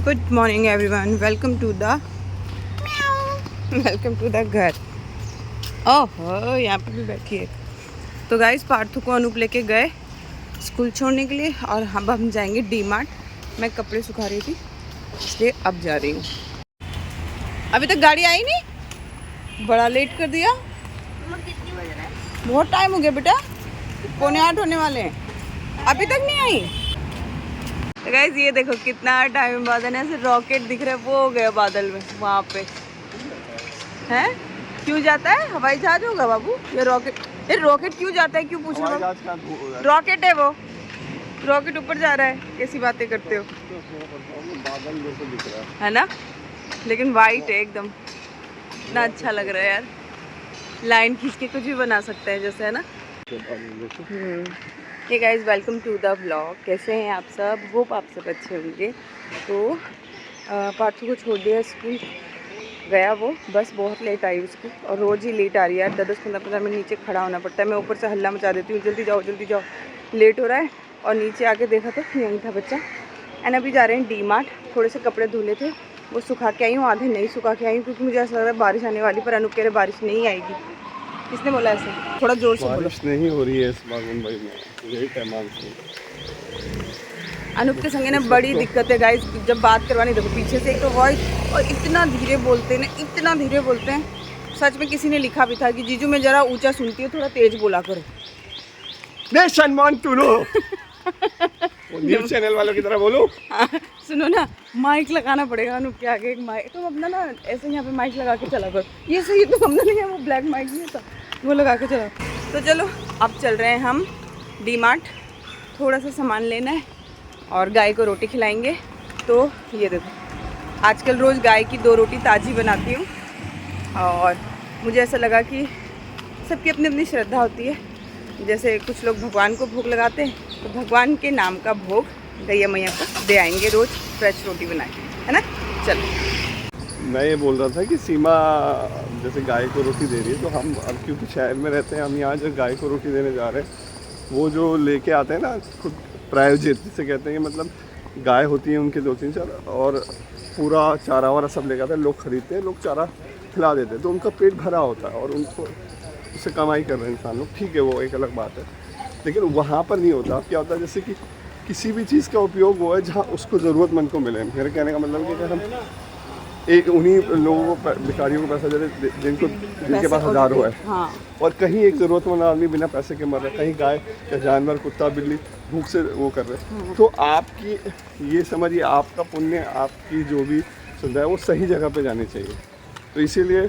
Good morning everyone, welcome to the घर। Oh यहाँ पे भी बैठी है। तो गाइस पार्थू को अनूप लेके गए स्कूल छोड़ने के लिए और हम जाएंगे डी मार्ट। मैं कपड़े सुखा रही थी इसलिए अब जा रही हूँ। अभी तक गाड़ी आई नहीं, बड़ा लेट कर दिया। कितनी बज रहा है? बहुत टाइम हो गया बेटा, 7:45 होने वाले हैं, अभी तक नहीं आई। तो गाइस ये देखो कितना टाइम बाद है ना, ऐसे रॉकेट दिख रहा है, वो हो गया बादल में वहाँ पे है। क्यों जाता है? हवाई जहाज होगा बाबू, ये रॉकेट क्यों जाता है? क्यों पूछ रहे हो? रॉकेट है वो, रॉकेट ऊपर जा रहा है। कैसी बातें करते हो? बादल जैसे दिख रहा है ना, लेकिन वाइट है एकदम, इतना अच्छा लग रहा है यार। लाइन खींच के कुछ भी बना सकते हैं जैसे, है ना। Hey guys, welcome to the vlog. कैसे हैं आप सब? होप आप सब अच्छे होंगे। तो पार्थू को छोड़ दिया स्कूल, गया वो, बस बहुत लेट आई उसकी, और रोज़ ही लेट आ रही है यार। 10-15 मिनट नीचे खड़ा होना पड़ता है। मैं ऊपर से हल्ला मचा देती हूँ, जल्दी जाओ जल्दी जाओ, लेट हो रहा है। और नीचे आके देखा तो यहीं था बच्चा। एंड अभी जा रहे हैं डी मार्ट। थोड़े से कपड़े धुले थे, वो सुखा के आई हूँ, आधे नहीं सुखा के आई हूँ, क्योंकि मुझे ऐसा लग रहा है बारिश आने वाली। पर अनूप कह रहे बारिश नहीं आएगी। किसने बोला ऐसे? थोड़ा जोर से बोलो। बारिश नहीं हो रही है इस बार मुंबई में, लेट है मानसून। अनूप के संगे ना बड़ी दिक्कत है गाइस, जब बात करवानी देखो पीछे से एक तो वॉइस, और इतना धीरे बोलते हैं ना, इतना धीरे बोलते हैं। सच में किसी ने लिखा भी था कि जीजू मैं जरा ऊंचा सुनती हूँ, थोड़ा तेज बोला करो। सम्मान टू नो न्यूज़ चैनल वालों की तरह बोलो। सुनो ना, माइक लगाना पड़ेगा अनूप के आगे। एक माइक तुम अपना ना ऐसे यहाँ पे माइक लगा के चला करो। ये सही तो समझा नहीं है, वो ब्लैक माइक नहीं था, वो लगा के चला। तो चलो अब चल रहे हैं हम डी मार्ट, थोड़ा सा सामान लेना है और गाय को रोटी खिलाएंगे। तो ये देखो, आजकल रोज़ गाय की 2 रोटी ताज़ी बनाती हूँ, और मुझे ऐसा लगा कि सबकी अपनी अपनी श्रद्धा होती है। जैसे कुछ लोग भगवान को भोग लगाते हैं, तो भगवान के नाम का भोग गैया मैया को दे आएंगे रोज़ फ्रेश रोटी बना के, है ना। चलो, मैं ये बोल रहा था कि सीमा जैसे गाय को रोटी दे रही है, तो हम अब क्योंकि शहर में रहते हैं, हम यहाँ जो गाय को रोटी देने जा रहे हैं, वो जो लेके आते हैं ना खुद प्रायोजित, जिसे कहते हैं कि मतलब गाय होती है उनके 2-3-4, और पूरा चारा वारा सब लेके आते हैं, लोग खरीदते हैं, लोग चारा खिला देते हैं, तो उनका पेट भरा होता है और उनको उससे कमाई कर रहे हैं इंसान लोग, ठीक है, वो एक अलग बात है। लेकिन वहाँ पर नहीं होता। क्या होता है, जैसे कि किसी भी चीज़ का उपयोग हुआ है जहाँ उसको ज़रूरतमंद को मिले। मेरे कहने का मतलब कि अगर हम एक उन्हीं लोगों को, भिखारियों को पैसा दे रहे जिनके पास हज़ारों है, हाँ, और कहीं एक ज़रूरतमंद आदमी बिना पैसे के मर रहा है, कहीं गाय या जानवर, कुत्ता बिल्ली भूख से वो कर रहे हैं, तो आपकी ये समझिए, आपका पुण्य, आपकी जो भी सुविधा है वो सही जगह पे जानी चाहिए। तो इसीलिए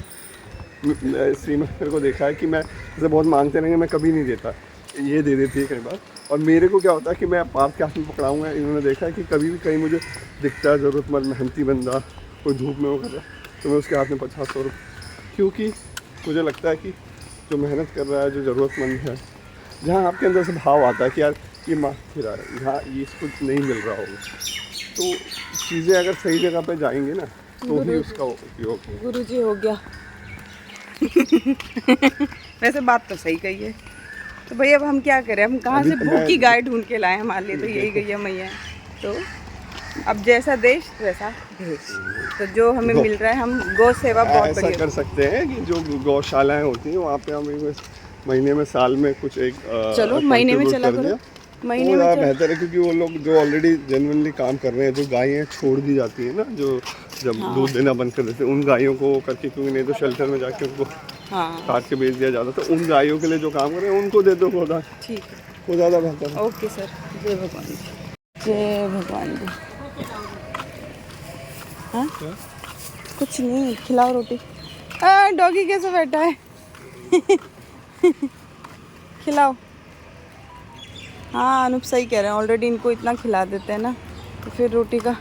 श्रीमत मेरे को देखा है कि मैं जैसे बहुत मांगते रहेंगे, मैं कभी नहीं देता, ये दे देती है कई बार। और मेरे को क्या होता है कि मैं पार्थ के हाथ में पकड़ाऊँगा। इन्होंने देखा है कि कभी भी कहीं मुझे दिखता है ज़रूरतमंद मेहनती बंदा, कोई धूप में वो कर रहा है, तो मैं उसके हाथ में 50-100 रुपये, क्योंकि मुझे लगता है कि जो मेहनत कर रहा है, जो ज़रूरतमंद है, जहाँ आपके अंदर से भाव आता है कि यार ये माँ फिरा है, यहाँ ये इसको नहीं मिल रहा होगा, तो चीज़ें अगर सही जगह पर जाएंगी ना, तो ही उसका उपयोग। गुरुजी हो गया। वैसे बात तो सही कही है। तो भैया अब हम क्या करें, हम कहाँ से भूखी गाय ढूंढ के लाए, हमारे लिए तो यही गैया मैया है। तो अब जैसा देश वैसा भेष, तो जो हमें मिल रहा है, हम गौ सेवा बहुत ऐसा बढ़िया कर सकते हैं कि जो गौशालाएं होती हैं वहाँ पे हम महीने में, साल में कुछ एक चलो महीने में चला करो, महीने में ज़्यादा बेहतर है, क्योंकि वो लोग जो ऑलरेडी जेन्युइनली काम कर रहे हैं, जो गायें छोड़ दी जाती हैं ना, जो जब दूध देना बंद कर देते हैं, उन गायों को करके, क्योंकि नहीं तो शेल्टर में जाके उनको काट के बेच दिया जाता, तो उन गायों के लिए जो काम कर रहे हैं उनको दे दो पौधा, ठीक है, वो ज़्यादा बेहतर है। ओके सर, जय भगवान जी, जय भगवान जी। हाँ कुछ नहीं, खिलाओ रोटी। डॉगी कैसे बैठा है? खिलाओ। हाँ अनूप सही कह रहे हैं, ऑलरेडी इनको इतना खिला देते हैं ना, तो फिर रोटी का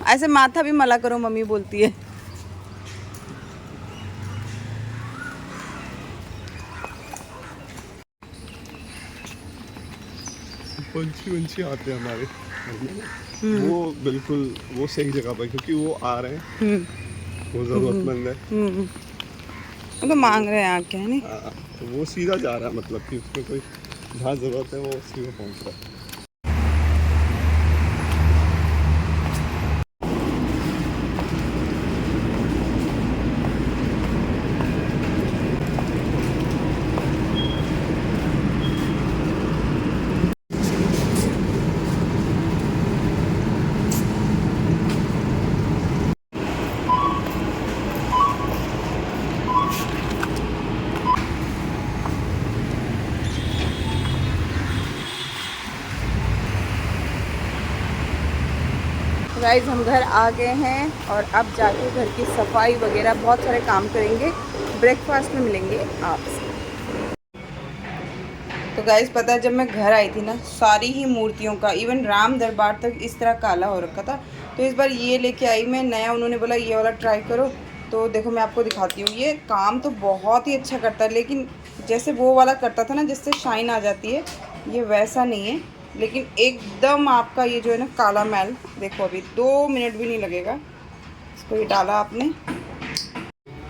ऐसे माथा भी मला करो, मम्मी बोलती है। पंछी आते हैं हमारे, वो बिल्कुल वो सही जगह पर, क्योंकि वो आ रहे हैं, वो ज़रूरतमंद है। वो तो मांग रहे हैं आके, है नहीं? हाँ, तो वो सीधा जा रहा है, मतलब कि उसमें कोई जहाँ ज़रूरत है वो उसी में पहुँच रहा है। गाइस हम घर आ गए हैं और अब जाके घर की सफाई वगैरह बहुत सारे काम करेंगे। ब्रेकफास्ट में मिलेंगे आपसे। तो गाइस पता है, जब मैं घर आई थी ना, सारी ही मूर्तियों का, इवन राम दरबार तक इस तरह काला हो रखा था। तो इस बार ये लेके आई मैं नया, उन्होंने बोला ये वाला ट्राई करो। तो देखो मैं आपको दिखाती हूँ, ये काम तो बहुत ही अच्छा करता है, लेकिन जैसे वो वाला करता था ना जिससे शाइन आ जाती है, ये वैसा नहीं है। लेकिन एकदम आपका ये जो है ना काला मैल, देखो अभी 2 मिनट भी नहीं लगेगा। इसको ये डाला आपने।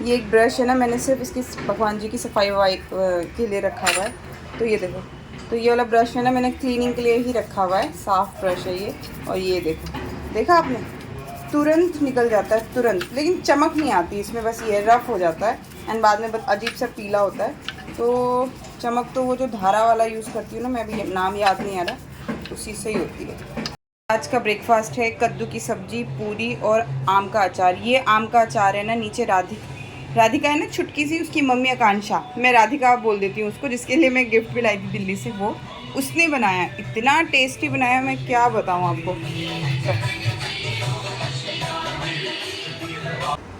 ये एक ब्रश है ना, मैंने सिर्फ इसकी भगवान जी की सफाई वफाई के लिए रखा हुआ है। तो ये देखो, तो ये वाला ब्रश है ना, मैंने क्लीनिंग के लिए ही रखा हुआ है, साफ़ ब्रश है ये। और ये देखो, देखा आपने, तुरंत निकल जाता है तुरंत, लेकिन चमक नहीं आती इसमें, बस ये रफ़ हो जाता है एंड बाद में अजीब सा पीला होता है। तो चमक तो वो जो धारा वाला यूज़ करती हूँ ना, मैं अभी नाम याद नहीं आ रहा, उसी से ही होती है। आज का ब्रेकफास्ट है कद्दू की सब्जी, पूरी और आम का अचार। ये आम का अचार है ना, नीचे राधिका है ना छुटकी सी, उसकी मम्मी आकांक्षा, मैं राधिका बोल देती हूँ उसको, जिसके लिए मैं गिफ्ट भी लाई थी दिल्ली से, वो उसने बनाया। इतना टेस्टी बनाया, मैं क्या बताऊँ आपको।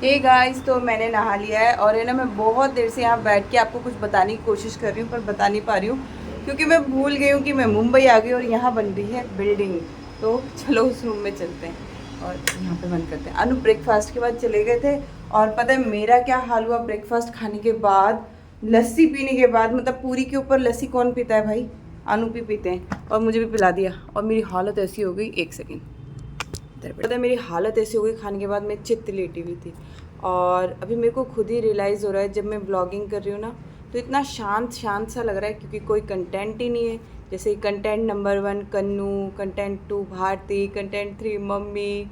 ये गाइस, तो मैंने नहा लिया है और है ना, मैं बहुत देर से यहाँ बैठ के आपको कुछ बताने की कोशिश कर रही हूँ, पर बता नहीं पा रही हूँ क्योंकि मैं भूल गई हूँ कि मैं मुंबई आ गई और यहाँ बन रही है बिल्डिंग। तो चलो उस रूम में चलते हैं और यहाँ पे बंद करते हैं। अनु ब्रेकफास्ट के बाद चले गए थे और पता है मेरा क्या हाल हुआ ब्रेकफास्ट खाने के बाद, लस्सी पीने के बाद। मतलब पूरी के ऊपर लस्सी कौन पीता है भाई? अनु भी पीते हैं और मुझे भी पिला दिया और मेरी हालत ऐसी हो गई, 1 सेकेंड, पता है मेरी हालत ऐसी हो गई खाने के बाद, मैं चित्त लेटी हुई थी। और अभी मेरे को खुद ही रियलाइज़ हो रहा है, जब मैं ब्लॉगिंग कर रही हूँ ना, तो इतना शांत शांत सा लग रहा है क्योंकि कोई कंटेंट ही नहीं है। जैसे कंटेंट नंबर 1 कन्नू, कंटेंट 2 भारती, कंटेंट 3 मम्मी,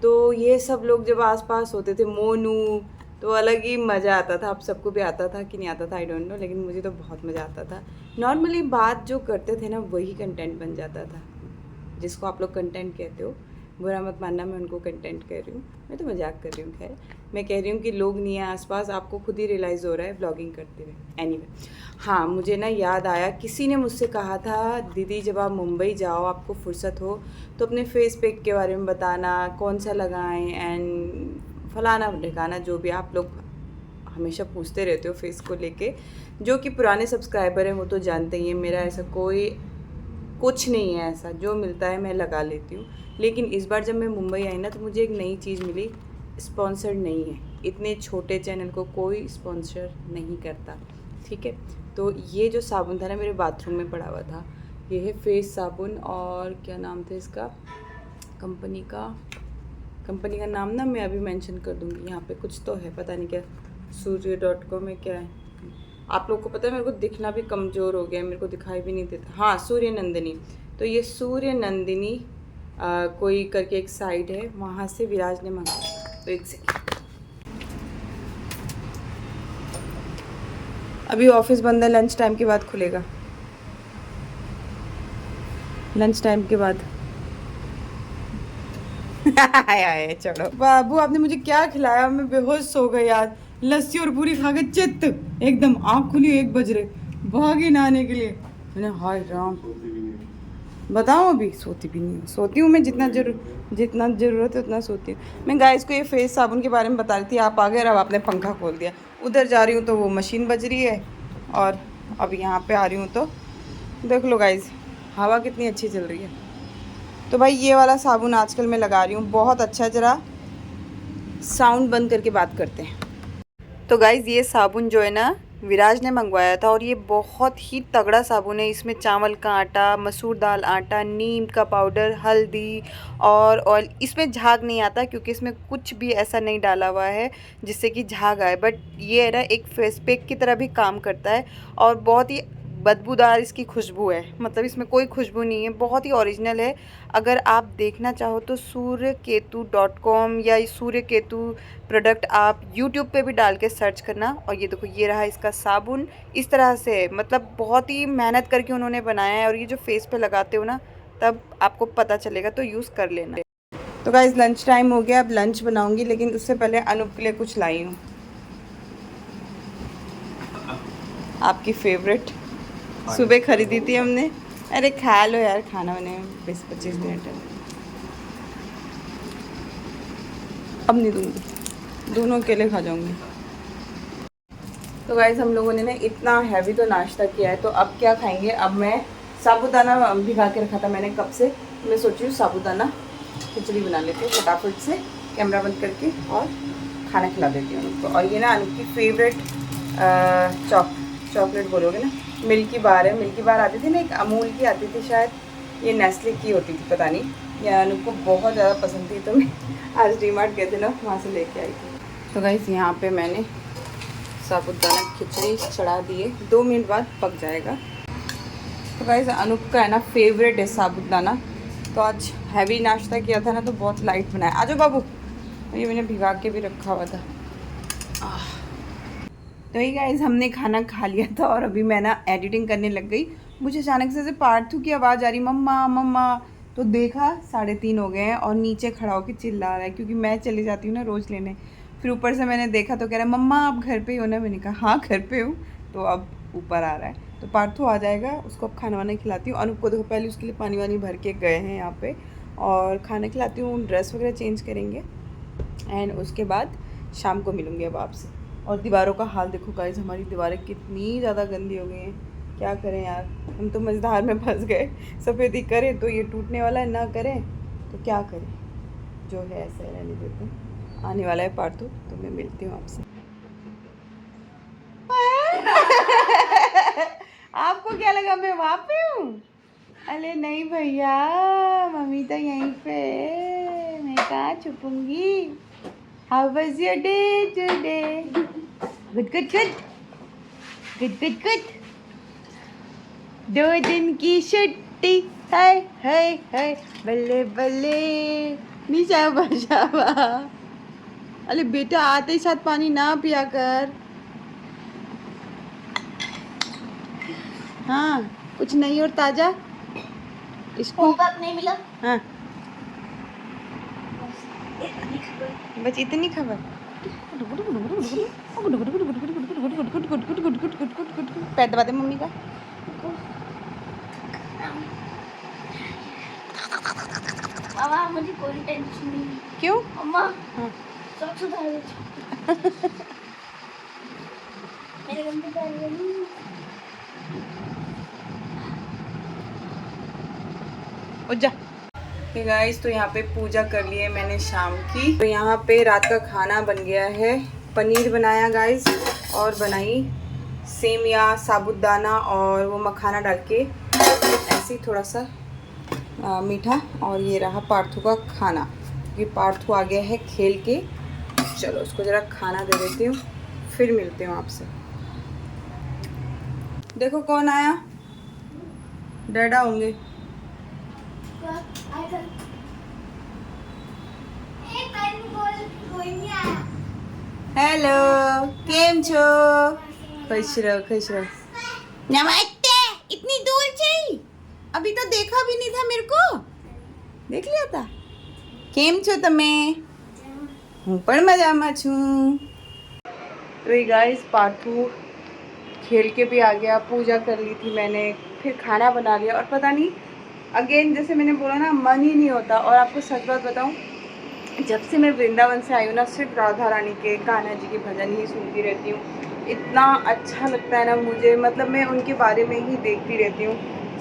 तो ये सब लोग जब आसपास होते थे, मोनू, तो अलग ही मज़ा आता था। अब सबको भी आता था कि नहीं आता था आई डोंट नो, लेकिन मुझे तो बहुत मज़ा आता था। नॉर्मली बात जो करते थे ना, वही कंटेंट बन जाता था, जिसको आप लोग कंटेंट कहते हो। बुरा मत मानना, मैं उनको कंटेंट कह रही हूँ, मैं तो मजाक कर रही हूँ। खैर मैं कह रही हूँ कि लोग नहीं है आसपास, आपको खुद ही रियलाइज़ हो रहा है ब्लॉगिंग करते हुए। एनीवे, हाँ मुझे ना याद आया, किसी ने मुझसे कहा था दीदी जब आप मुंबई जाओ, आपको फुर्सत हो तो अपने फेस पैक के बारे में बताना, कौन सा लगाएं एंड फलाना ढिकाना, जो भी आप लोग हमेशा पूछते रहते हो फेस को लेके। जो कि पुराने सब्सक्राइबर हैं वो तो जानते ही हैं, मेरा ऐसा कोई कुछ नहीं है, ऐसा जो मिलता है मैं लगा लेती हूँ। लेकिन इस बार जब मैं मुंबई आई ना, तो मुझे एक नई चीज़ मिली, स्पॉन्सर्ड नहीं है। इतने छोटे चैनल को कोई स्पॉन्सर नहीं करता, ठीक है। तो ये जो साबुन था ना, मेरे बाथरूम में पड़ा हुआ था, ये है फेस साबुन। और क्या नाम था इसका, कंपनी का नाम ना मैं अभी मेंशन कर दूँगी, यहाँ पे कुछ तो है, पता नहीं क्या, सूर्य.com में क्या है, आप लोग को पता है। मेरे को दिखना भी कमज़ोर हो गया है, मेरे को दिखाई भी नहीं देता। हाँ, सूर्य नंदिनी। तो ये सूर्य नंदिनी कोई करके एक साइट है, वहाँ से विराज ने मंगाया। तो 1 सेकेंड, अभी ऑफिस बंद है, लंच टाइम के बाद खुलेगा, लंच टाइम के बाद। आए चलो बाबू, आपने मुझे क्या खिलाया, मैं बेहोश हो गई यार। लस्सी और पूरी खा के चित्त एकदम, आँख खुली 1 बज रहे, भागी नहाने के लिए। मैंने हाय राम, बताओ अभी सोती भी नहीं, सोती हूँ मैं जितना ज़रूरत है उतना सोती हूँ मैं। गाइस को ये फेस साबुन के बारे में बता रही थी, आप आ गए और अब आपने पंखा खोल दिया। उधर जा रही हूँ तो वो मशीन बज रही है, और अब यहाँ पे आ रही हूँ तो देख लो गाइस, हवा कितनी अच्छी चल रही है। तो भाई ये वाला साबुन आजकल मैं लगा रही हूँ, बहुत अच्छा। ज़रा साउंड बंद करके बात करते हैं। तो गाइज़ ये साबुन जो है ना, विराज ने मंगवाया था और ये बहुत ही तगड़ा साबुन है। इसमें चावल का आटा, मसूर दाल आटा, नीम का पाउडर, हल्दी और ऑयल। इसमें झाग नहीं आता क्योंकि इसमें कुछ भी ऐसा नहीं डाला हुआ है जिससे कि झाग आए, बट ये है ना एक फेस पैक की तरह भी काम करता है और बहुत ही बदबूदार इसकी खुशबू है। मतलब इसमें कोई खुशबू नहीं है, बहुत ही ओरिजिनल है। अगर आप देखना चाहो तो suryaketu.com या सूर्यकेतु प्रोडक्ट आप यूट्यूब पे भी डाल के सर्च करना। और ये देखो, ये रहा इसका साबुन। इस तरह से है, मतलब बहुत ही मेहनत करके उन्होंने बनाया है और ये जो फेस पे लगाते हो ना तब आपको पता चलेगा, तो यूज़ कर लेना। तो गाइस लंच टाइम हो गया, अब लंच बनाऊंगी, लेकिन उससे पहले अनूप के लिए कुछ लाई हूँ, आपकी फेवरेट। सुबह खरीदी थी हमने। अरे खा लो यार, खाना बने 20-25 मिनट है। अब नहीं दूंगी, दोनों अकेले खा जाऊंगी। तो गाइस हम लोगों ने ना इतना हैवी तो नाश्ता किया है, तो अब क्या खाएंगे। अब मैं साबूदाना भिगा के रखा था मैंने कब से, मैं सोची हूँ साबूदाना खिचड़ी बना लेते हैं फटाफट से, कैमरा बंद करके, और खाना खिला देती हूँ उनको। और ये ना अनूप की फेवरेट चॉकलेट बोलोगे ना, मिल्की बार है। मिल्की बार आती थी ना, एक अमूल की आती थी शायद, ये नेस्ले की होती थी पता नहीं, या अनूप को बहुत ज़्यादा पसंद थी, तो मैं आज डीमार्ट गए थे ना, वहाँ से लेके आई थी। तो गाइस यहाँ पे मैंने साबूदाना खिचड़ी चढ़ा दिए, 2 मिनट बाद पक जाएगा। तो गाइस अनूप का है ना फेवरेट है साबूदाना, तो आज हैवी नाश्ता किया था ना तो बहुत लाइट बनाया। आ जाओ बाबू, ये मैंने भिगा के भी रखा हुआ था। तो ये गाइस हमने खाना खा लिया था और अभी मैं ना एडिटिंग करने लग गई। मुझे अचानक से पार्थू की आवाज़ आ रही, मम्मा मम्मा। तो देखा 3:30 हो गए हैं और नीचे खड़ा होकर चिल्ला रहा है, क्योंकि मैं चली जाती हूँ ना रोज़ लेने। फिर ऊपर से मैंने देखा तो कह रहा है मम्मा आप घर पे ही हो ना। मैंने कहा हाँ घर पे हूँ, तो अब ऊपर आ रहा है। तो पार्थू आ जाएगा, उसको अब खाना वाना खिलाती हूँ। अनूप को देखो पहले उसके लिए पानी वानी भर के गए हैं यहाँ पे, और खाना खिलाती हूँ, ड्रेस वगैरह चेंज करेंगे एंड उसके बाद शाम को मिलूँगी अब आपसे। और दीवारों का हाल देखो गाइस, हमारी दीवारें कितनी ज़्यादा गंदी हो गई हैं। क्या करें यार, हम तो मझधार में फंस गए। सफ़ेदी करें तो ये टूटने वाला है, ना करें तो क्या करें, जो है ऐसे रहने देते हैं। आने वाला है पार्थू, तो मैं मिलती हूँ आपसे। आपको क्या लगा मैं वहाँ पे हूँ? अरे नहीं भैया, मम्मी तो यहीं पे, मैं कहाँ छुपूंगी। How was your day today? Good, good, good. Good, good, good. 2 दिन की छुट्टी है, बल्ले बल्ले। नीचा शाबा। अरे बेटा आते ही साथ पानी ना पिया कर। हाँ कुछ नहीं और ताजा इसको होमवर्क नहीं मिला। हाँ बस इतनी खबर। पैर दबा दे मम्मी का। मामा मुझे कोई टेंशन नहीं। क्यों? अम्मा हाँ। सब सुधार दे। मेरे गंदे पैर नहीं। जा गाइस, तो यहाँ पे पूजा कर ली है मैंने शाम की। तो यहाँ पे रात का खाना बन गया है। पनीर बनाया गाइस, और बनाई सेमिया, साबूदाना और वो मखाना डाल के ऐसे ही थोड़ा सा मीठा। और ये रहा पार्थू का खाना। ये पार्थू आ गया है खेल के। चलो उसको ज़रा खाना दे देती हूँ, फिर मिलते हूँ आपसे। देखो कौन आया, डैडा होंगे। हेलो, केम छो? खुश रहो खुश रहो। नमस्ते। इतनी दूर चाहिए, अभी तो देखा भी नहीं था मेरे को। देख लिया था। केम छो तमे? हूँ पण मजामा छूं। तो ये गाइस पार्थू खेल के भी आ गया, पूजा कर ली थी मैंने, फिर खाना बना लिया। और पता नहीं अगेन जैसे मैंने बोला ना, मन ही नहीं होता। और आपको सच बात बताऊं, जब से मैं वृंदावन से आई हूँ ना, सिर्फ राधा रानी के, कान्हा जी के भजन ही सुनती रहती हूँ। इतना अच्छा लगता है ना मुझे, मतलब मैं उनके बारे में ही देखती रहती हूँ।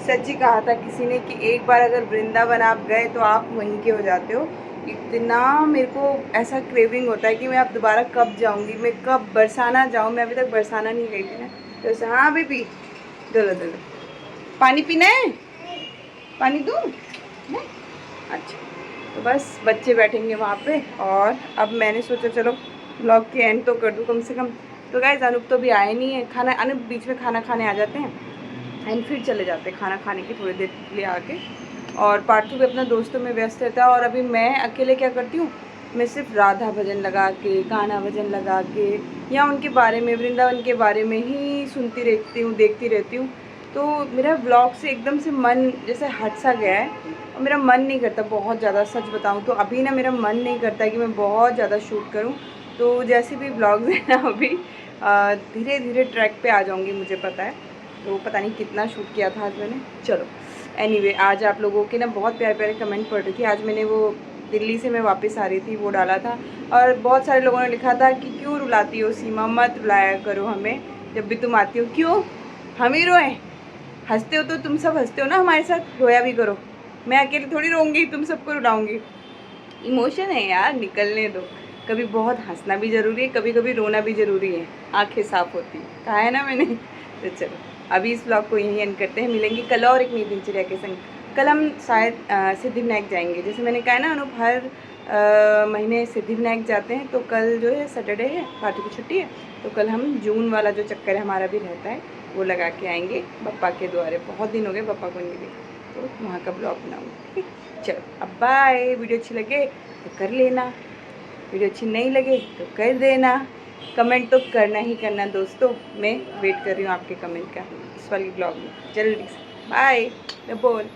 सच्ची कहा था किसी ने कि एक बार अगर वृंदावन आप गए तो आप वहीं के हो जाते हो। इतना मेरे को ऐसा क्रेविंग होता है कि मैं अब दोबारा कब जाऊंगी, मैं कब बरसाना जाऊं। मैं अभी तक बरसाना नहीं गई थी ना, तो ऐसे हाँ बेबी चलो चलो, पानी पीना है, पानी दूँ? नहीं? अच्छा, तो बस बच्चे बैठेंगे वहाँ पे, और अब मैंने सोचा चलो ब्लॉग के एंड तो कर दूँ कम से कम। तो गाइस अनूप तो भी आए नहीं है, खाना अनूप बीच में खाना खाने आ जाते हैं एंड फिर चले जाते हैं खाना खाने की थोड़ी देर के लिए आके, और पार्थू भी अपना दोस्तों में व्यस्त रहता है। और अभी मैं अकेले क्या करती हूँ, मैं सिर्फ राधा भजन लगा के, गाना भजन लगा के, या उनके बारे में, वृंदावन के बारे में ही सुनती रहती हूँ, देखती रहती हूँ। तो मेरा ब्लॉग से एकदम से मन जैसे हट सा गया है, और मेरा मन नहीं करता बहुत ज़्यादा, सच बताऊँ तो अभी ना मेरा मन नहीं करता है कि मैं बहुत ज़्यादा शूट करूँ। तो जैसे भी ब्लॉग्स हैं ना अभी धीरे धीरे ट्रैक पे आ जाऊँगी, मुझे पता है। तो पता नहीं कितना शूट किया था आज मैंने। चलो एनीवे, आज आप लोगों के ना बहुत प्यारे प्यारे कमेंट पढ़ रही थी। आज मैंने वो दिल्ली से मैं वापस आ रही थी वो डाला था, और बहुत सारे लोगों ने लिखा था कि क्यों रुलाती हो सीमा, मत रुलाया करो हमें जब भी तुम आती हो। क्यों हम ही रोएं? हंसते हो तो तुम सब हंसते हो ना हमारे साथ, रोया भी करो। मैं अकेले थोड़ी रोऊंगी, तुम सबको रुलाऊंगी। इमोशन है यार, निकलने दो। कभी बहुत हंसना भी ज़रूरी है, कभी कभी रोना भी ज़रूरी है, आंखें साफ होती कहा है ना मैंने। तो चलो अभी इस ब्लॉग को यहीं एंड करते हैं, मिलेंगे कल और एक नई दिनचर्या के संग। कल हम शायद सिद्धिविनायक जाएंगे, जैसे मैंने कहा ना अनूप हर महीने सिद्धिविनायक जाते हैं। तो कल जो है सैटरडे है, पार्टी की छुट्टी है, तो कल हम जून वाला जो चक्कर है हमारा भी रहता है, वो लगा के आएंगे पप्पा के द्वारे। बहुत दिन हो गए पप्पा को नहीं देखा, तो वहाँ का ब्लॉग बनाऊँगी। चलो अब बाय। वीडियो अच्छी लगे तो कर लेना, वीडियो अच्छी नहीं लगे तो कर देना। कमेंट तो करना ही करना दोस्तों, मैं वेट कर रही हूँ आपके कमेंट का इस वाली ब्लॉग में। जल्दी से बाय बोल।